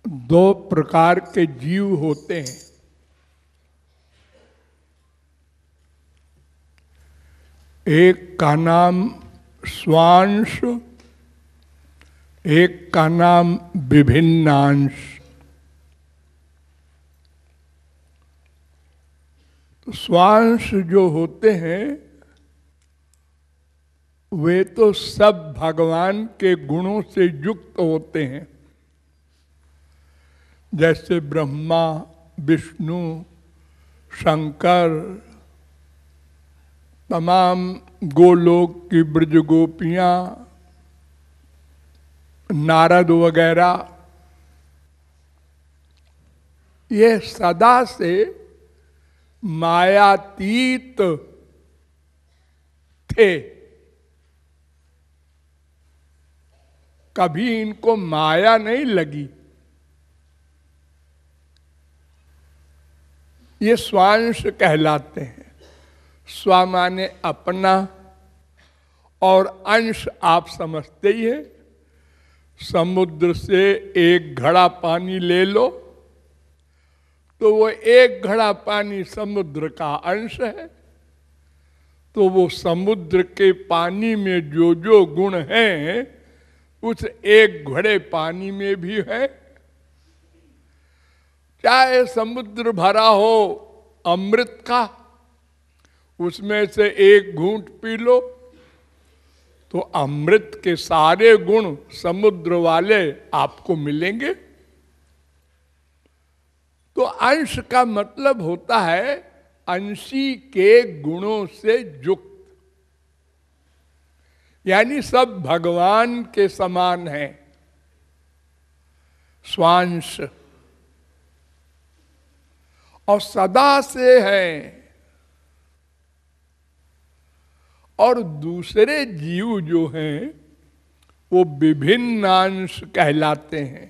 दो प्रकार के जीव होते हैं। एक का नाम स्वांश, एक का नाम विभिन्नांश। तो स्वांश जो होते हैं वे तो सब भगवान के गुणों से युक्त होते हैं, जैसे ब्रह्मा, विष्णु, शंकर, तमाम गोलोक की ब्रज गोपियां, नारद वगैरह, ये सदा से मायातीत थे। कभी इनको माया नहीं लगी। ये स्वांश कहलाते हैं। स्व माने अपना, और अंश आप समझते ही है। समुद्र से एक घड़ा पानी ले लो तो वो एक घड़ा पानी समुद्र का अंश है। तो वो समुद्र के पानी में जो जो गुण हैं उस एक घड़े पानी में भी है। चाहे समुद्र भरा हो अमृत का, उसमें से एक घूंट पी लो तो अमृत के सारे गुण समुद्र वाले आपको मिलेंगे। तो अंश का मतलब होता है अंशी के गुणों से युक्त, यानी सब भगवान के समान है। स्वांश और सदा से है। और दूसरे जीव जो हैं वो विभिन्न अंश कहलाते हैं।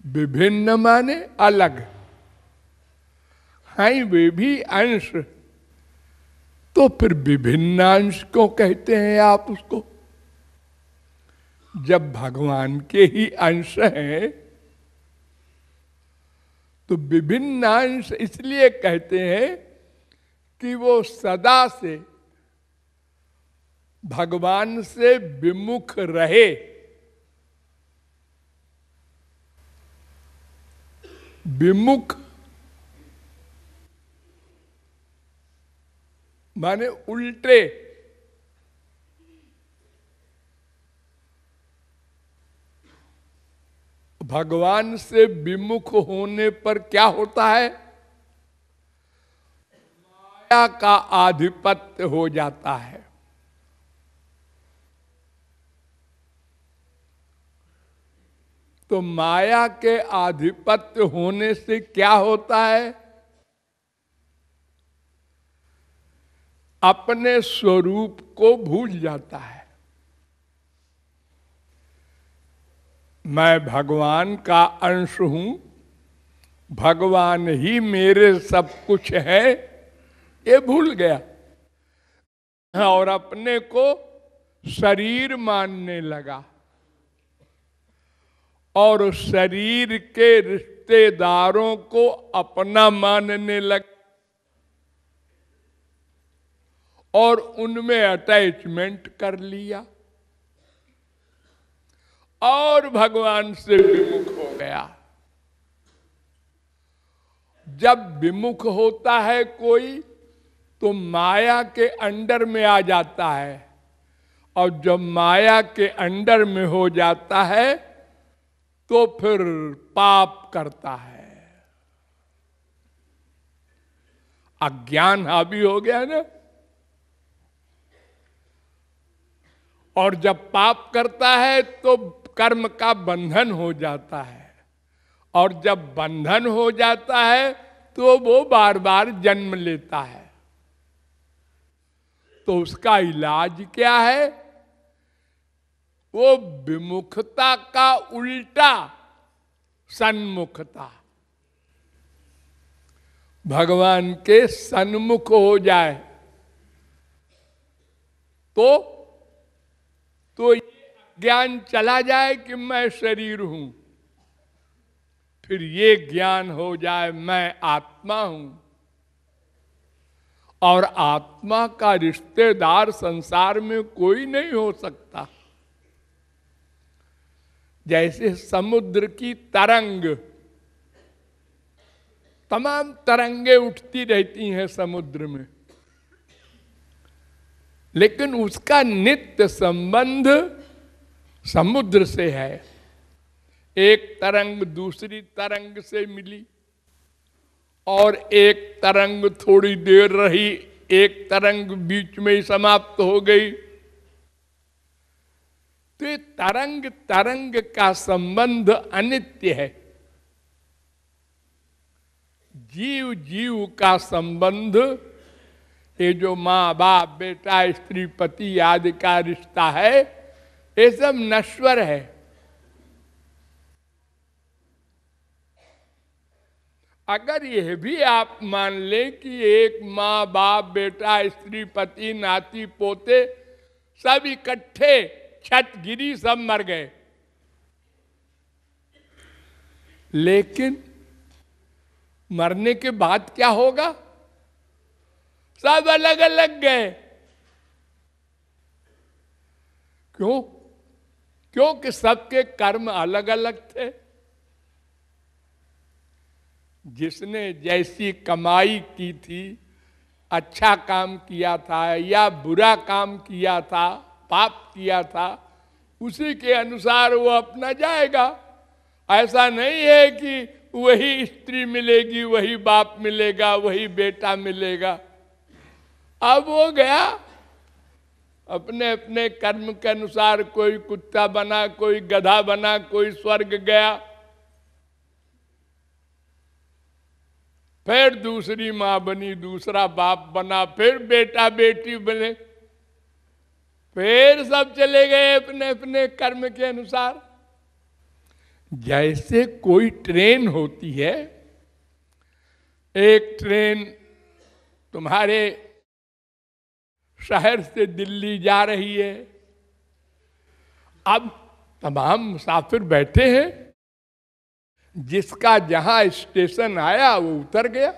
विभिन्न माने अलग हैं, वे भी अंश। तो फिर विभिन्न अंश क्यों कहते हैं आप उसको? जब भगवान के ही अंश हैं तो विभिन्न अंश इसलिए कहते हैं कि वो सदा से भगवान से विमुख रहे। विमुख माने उल्टे। भगवान से विमुख होने पर क्या होता है? माया का आधिपत्य हो जाता है। तो माया के आधिपत्य होने से क्या होता है? अपने स्वरूप को भूल जाता है। मैं भगवान का अंश हूं, भगवान ही मेरे सब कुछ है, ये भूल गया और अपने को शरीर मानने लगा और शरीर के रिश्तेदारों को अपना मानने लगा और उनमें अटैचमेंट कर लिया और भगवान से विमुख हो गया। जब विमुख होता है कोई तो माया के अंडर में आ जाता है, और जब माया के अंडर में हो जाता है तो फिर पाप करता है। अज्ञान हावी हो गया ना। और जब पाप करता है तो कर्म का बंधन हो जाता है, और जब बंधन हो जाता है तो वो बार बार जन्म लेता है। तो उसका इलाज क्या है? वो विमुखता का उल्टा सन्मुखता, भगवान के सन्मुख हो जाए तो ज्ञान चला जाए कि मैं शरीर हूं, फिर ये ज्ञान हो जाए मैं आत्मा हूं, और आत्मा का रिश्तेदार संसार में कोई नहीं हो सकता। जैसे समुद्र की तरंग, तमाम तरंगे उठती रहती हैं समुद्र में, लेकिन उसका नित्य संबंध समुद्र से है। एक तरंग दूसरी तरंग से मिली, और एक तरंग थोड़ी देर रही, एक तरंग बीच में ही समाप्त हो गई। तो ये तरंग तरंग का संबंध अनित्य है। जीव जीव का संबंध, ये जो माँ बाप बेटा स्त्री पति आदि का रिश्ता है, ये सब नश्वर है। अगर यह भी आप मान लें कि एक माँ बाप बेटा स्त्री पति नाती पोते सब इकट्ठे छत गिरी, सब मर गए, लेकिन मरने के बाद क्या होगा? सब अलग अलग गए। क्यों? क्योंकि सबके कर्म अलग अलग थे। जिसने जैसी कमाई की थी, अच्छा काम किया था या बुरा काम किया था, पाप किया था, उसी के अनुसार वो अपना जाएगा। ऐसा नहीं है कि वही स्त्री मिलेगी, वही बाप मिलेगा, वही बेटा मिलेगा। अब वो गया अपने अपने कर्म के अनुसार, कोई कुत्ता बना, कोई गधा बना, कोई स्वर्ग गया, फिर दूसरी माँ बनी, दूसरा बाप बना, फिर बेटा बेटी बने, फिर सब चले गए अपने अपने कर्म के अनुसार। जैसे कोई ट्रेन होती है, एक ट्रेन तुम्हारे शहर से दिल्ली जा रही है, अब तमाम मुसाफिर बैठे हैं, जिसका जहां स्टेशन आया वो उतर गया।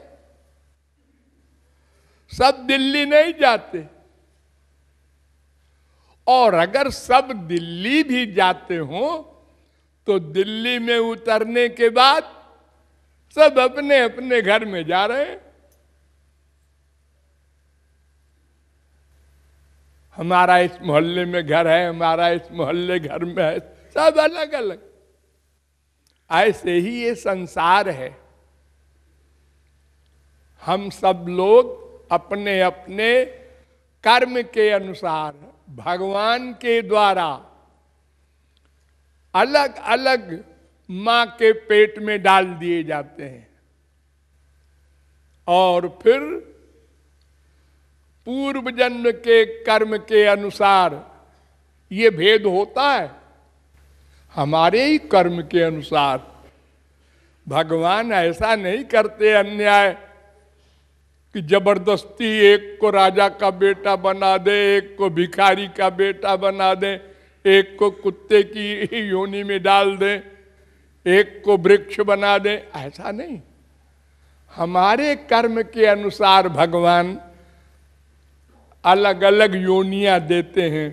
सब दिल्ली नहीं जाते, और अगर सब दिल्ली भी जाते हो तो दिल्ली में उतरने के बाद सब अपने अपने घर में जा रहे हैं। हमारा इस मोहल्ले में घर है, हमारा इस मोहल्ले घर में है, सब अलग अलग। ऐसे ही ये संसार है। हम सब लोग अपने अपने कर्म के अनुसार भगवान के द्वारा अलग अलग मां के पेट में डाल दिए जाते हैं, और फिर पूर्व जन्म के कर्म के अनुसार ये भेद होता है। हमारे ही कर्म के अनुसार। भगवान ऐसा नहीं करते अन्याय कि जबरदस्ती एक को राजा का बेटा बना दे, एक को भिखारी का बेटा बना दे, एक को कुत्ते की योनि में डाल दे, एक को वृक्ष बना दे। ऐसा नहीं। हमारे कर्म के अनुसार भगवान अलग अलग योनियां देते हैं।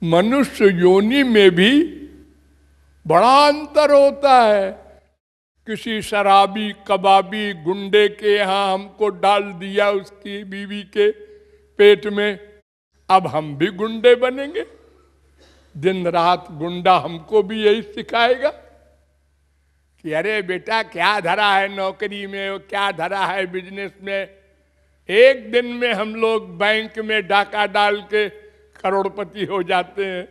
मनुष्य योनि में भी बड़ा अंतर होता है। किसी शराबी कबाबी गुंडे के यहाँ हमको डाल दिया उसकी बीवी के पेट में, अब हम भी गुंडे बनेंगे। दिन रात गुंडा हमको भी यही सिखाएगा कि अरे बेटा क्या धरा है नौकरी में, क्या धरा है बिजनेस में। एक दिन में हम लोग बैंक में डाका डाल के करोड़पति हो जाते हैं,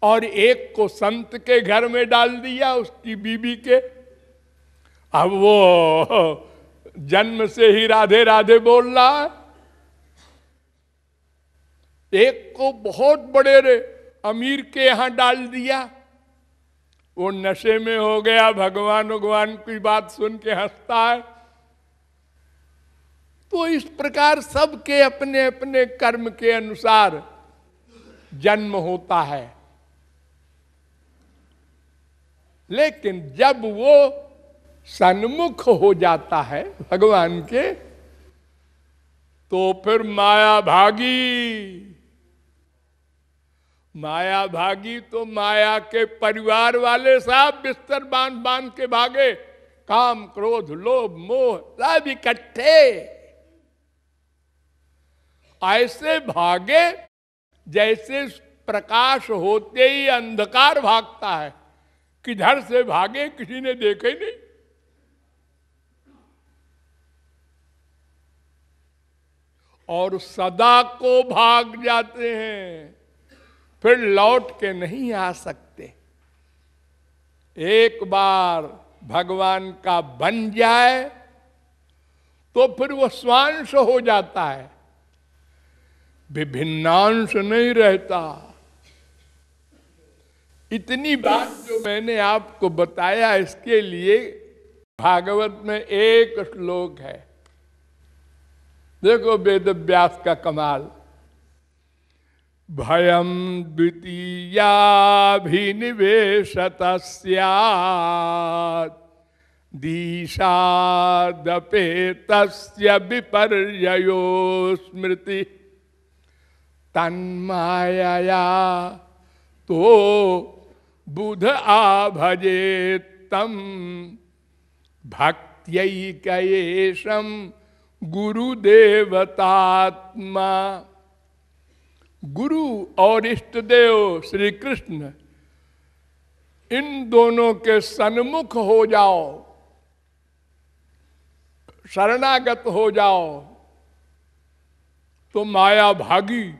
और एक को संत के घर में डाल दिया उसकी बीबी के, अब वो जन्म से ही राधे राधे बोल रहा है। एक को बहुत बड़े अमीर के यहां डाल दिया, वो नशे में हो गया, भगवान भगवान की बात सुन के हंसता है। तो इस प्रकार सबके अपने अपने कर्म के अनुसार जन्म होता है। लेकिन जब वो सन्मुख हो जाता है भगवान के, तो फिर माया भागी। माया भागी तो माया के परिवार वाले सब बिस्तर बांध बांध के भागे। काम, क्रोध, लोभ, मोह सब इकट्ठे ऐसे भागे जैसे प्रकाश होते ही अंधकार भागता है। किधर से भागे किसी ने देखा ही नहीं। और सदा को भाग जाते हैं, फिर लौट के नहीं आ सकते। एक बार भगवान का बन जाए तो फिर वो स्वांश हो जाता है, विभिन्नांश नहीं रहता। इतनी बात जो मैंने आपको बताया, इसके लिए भागवत में एक श्लोक है। देखो वेद व्यास का कमाल। भयम द्वितीयाभिनिवेशत स्यात् दिशादपे तस्य विपर्ययो स्मृति तन्मायया तो बुध आभजेत तम भक्त्यैकयेशम गुरुदेवतात्मा। गुरु और इष्ट देव श्री कृष्ण, इन दोनों के सन्मुख हो जाओ, शरणागत हो जाओ, तो माया भागी।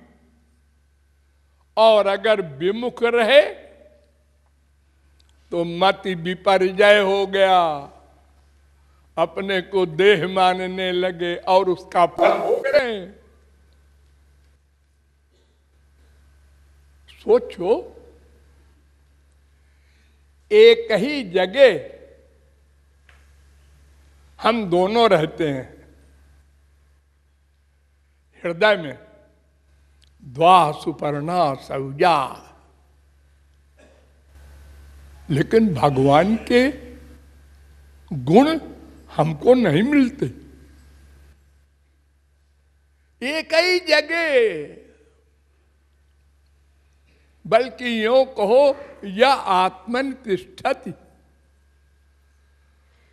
और अगर विमुख रहे तो मति विपर्जय हो गया, अपने को देह मानने लगे और उसका फल भोग रहे हैं। सोचो, एक ही जगह हम दोनों रहते हैं, हृदय में द्वा सुपर्णा सौजा, लेकिन भगवान के गुण हमको नहीं मिलते। एक ही जगह, बल्कि यूं कहो या आत्मन तिष्ठति।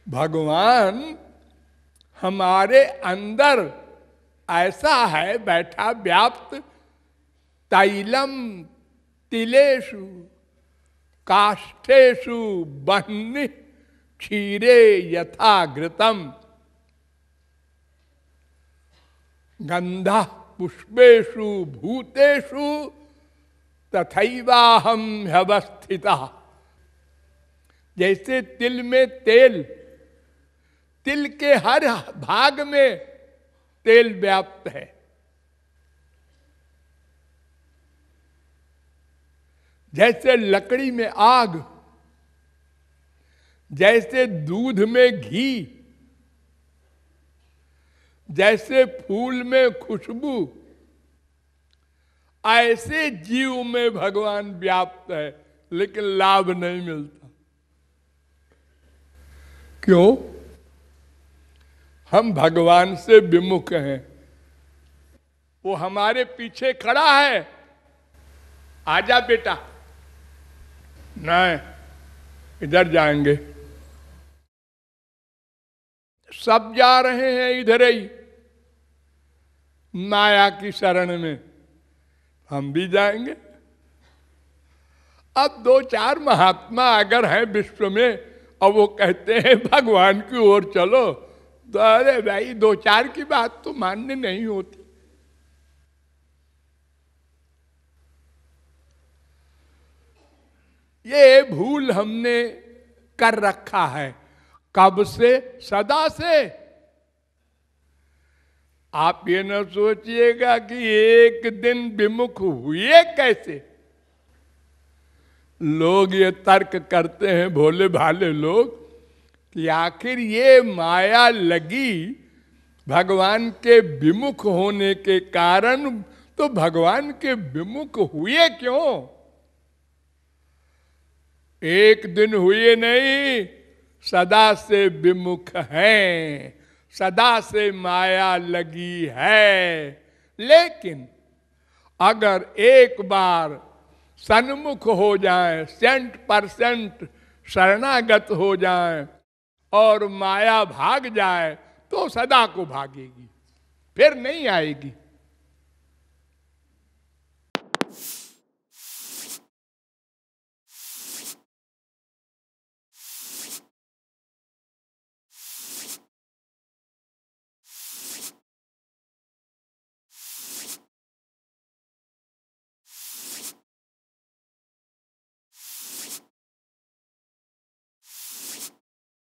भगवान हमारे अंदर ऐसा है बैठा, व्याप्त। तैलम तिलेषु काष्ठेषु बह्नि क्षीरे यथा घृतम गंधा पुष्पेषु भूतेषु तथैवाहम ह्यवस्थिता। जैसे तिल में तेल, तिल के हर भाग में तेल व्याप्त है, जैसे लकड़ी में आग, जैसे दूध में घी, जैसे फूल में खुशबू, ऐसे जीव में भगवान व्याप्त है, लेकिन लाभ नहीं मिलता। क्यों? हम भगवान से विमुख हैं। वो हमारे पीछे खड़ा है, आजा बेटा, नहीं इधर जाएंगे। सब जा रहे हैं इधर ही माया की शरण में, हम भी जाएंगे। अब दो चार महात्मा अगर हैं विश्व में और वो कहते हैं भगवान की ओर चलो, तो अरे भाई दो चार की बात तो मानने नहीं होती। ये भूल हमने कर रखा है। कब से? सदा से। आप ये न सोचिएगा कि एक दिन विमुख हुए कैसे। लोग ये तर्क करते हैं, भोले भाले लोग, कि आखिर ये माया लगी भगवान के विमुख होने के कारण, तो भगवान के विमुख हुए क्यों? एक दिन हुए नहीं, सदा से विमुख हैं, सदा से माया लगी है। लेकिन अगर एक बार सन्मुख हो जाए, 100% शरणागत हो जाए और माया भाग जाए तो सदा को भागेगी, फिर नहीं आएगी।